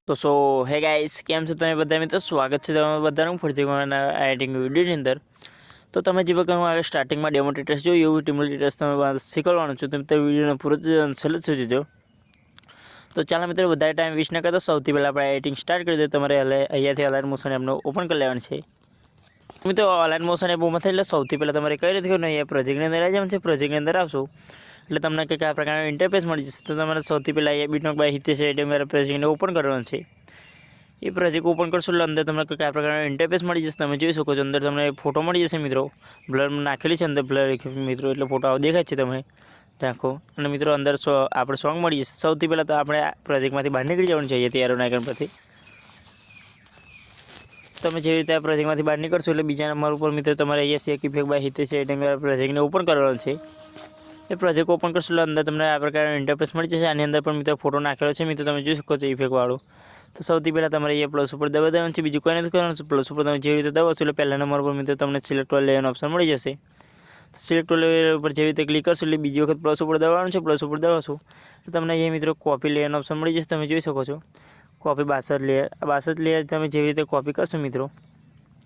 તો હે ગાઈસ કેમ છો તમે બધા મિત્રો સ્વાગત છે તમારું બધાનું ફરીથી એડિટિંગ વિડીયોની અંદર। તો તમે જે વખત હું સ્ટાર્ટિંગમાં ડેમો ટેસ્ટ જોયું એવું ટીમ ટેસ્ટ તમે શીખવાડવાનું છું તમે વિડીયોનો પૂરો છેલ્લે સુધી જોજો। તો ચાલો મિત્રો વધારે ટાઈમ વેસ્ટ ન કરતા સૌથી પહેલાં આપણે એડિટિંગ સ્ટાર્ટ કરી દઈએ। તમારે અહીંયાથી અલાઇન મોશન એમનો ઓપન કરી લેવાનું છે। મિત્રો અલાઇન મોશન એપ ઓપન થાય એટલે સૌથી પહેલાં તમારે કઈ રીતે કરવાનું અહીંયા પ્રોજેક્ટની અંદર આવી જવાનું છે। પ્રોજેક્ટની અંદર આવશો એટલે તમને કંઈક આ પ્રકારનો ઇન્ટરફેસ મળી જશે। તો તમારે સૌથી પહેલાં અહીંયા બીટનોક બાય હિતેશ એડિટિંગ મારા પ્રોજેક્ટને ઓપન કરવાનું છે। એ પ્રોજેક્ટ ઓપન કરશો એટલે અંદર તમને કંઈક આ પ્રકારનો ઇન્ટરફેસ મળી જશે। તમે જોઈ શકો છો અંદર તમને ફોટો મળી જશે મિત્રો, બ્લર નાખેલી છે અંદર બ્લર મિત્રો એટલે ફોટો આવો દેખાય છે તમે રાખો। અને મિત્રો અંદર આપણે સોંગ મળી જશે। સૌથી પહેલાં તો આપણે આ પ્રોજેક્ટમાંથી બહાર નીકળી જવાનું છે અહીંયાથી એરોના આઇકન પરથી। તમે જેવી રીતે આ પ્રોજેક્ટમાંથી બહાર નીકળશો એટલે બીજા નંબર ઉપર મિત્રો તમારે અહીંયા શેક ઇફેક્ટ બાય હિતેશ એડિટિંગ મારા પ્રોજેક્ટને ઓપન કરવાનો છે। એ પ્રોજેક્ટ ઓપન કરશો એટલે અંદર તમને આ પ્રકારનો ઇન્ટરફેસ મળી જશે। આની અંદર પણ મિત્રો ફોટો નાખેલો છે મિત્રો તમે જોઈ શકો છો ઇફેક્ટવાળો। તો સૌથી પહેલાં તમારે અહીંયા પ્લસ ઉપર દબાવી દેવાનું છે, બીજું કંઈ નથી કરવાનું છે। પ્લસ ઉપર તમે જેવી રીતે દબાવશો એટલે પહેલા નંબર પર મિત્રો તમને સિલેક્ટ ઓલ લેયરનો ઓપ્શન મળી જશે। તો સિલેક્ટ ઓલ લેયર ઉપર જેવી રીતે ક્લિક કરશો એટલે બીજી વખત પ્લસ ઉપર દબાવવાનું છે। પ્લસ ઉપર દબાવશો તો તમને અહીંયા મિત્રો કોપી લેયરનો ઓપ્શન મળી જશે। તમે જોઈ શકો છો કોપી 62 લેયર। આ 62 લેયર તમે જેવી રીતે કોપી કરશો મિત્રો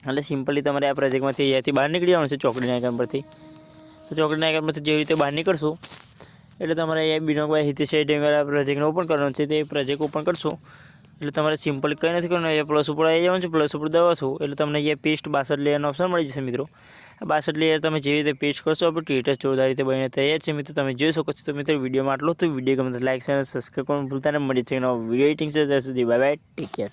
એટલે સિમ્પલી તમારે આ પ્રોજેક્ટમાંથી અહીંયાથી બહાર નીકળી જવાનું છે ચોકડીના આઇકન પરથી। તો ચોકડીના આઇકન પરથી જેવી રીતે બહાર નીકળશો એટલે તમારે અહીંયા બીટનોક બાય હિતેશ એડિટિંગ વાળા પ્રોજેક્ટને ઓપન કરવાનું છે। તે પ્રોજેક્ટ ઓપન કરશો એટલે તમારે સિમ્પલ કંઈ નથી કરવાનું, અહીંયા પ્લસ ઉપર આવી જવાનું છે। પ્લસ ઉપર દબાવશો એટલે તમને અહીંયા પેસ્ટ 62 લેયરનો ઓપ્શન મળી જશે મિત્રો। આ 62 લેયર તમે જેવી રીતે પેસ્ટ કરશો આપણે ટેટસ જોરદાર રીતે બનીને તૈયાર છે મિત્રો તમે જોઈ શકો છો। તો મિત્રો વિડીયોમાં આટલું તો વિડીયો ગમે તો લાઈક અને સબસ્ક્રાઈબ કરવાનું ભૂલતા નહીં। મળી છે વિડીયો એડિટિંગ છે ત્યાં સુધી બાય બાય, ટેક કેર।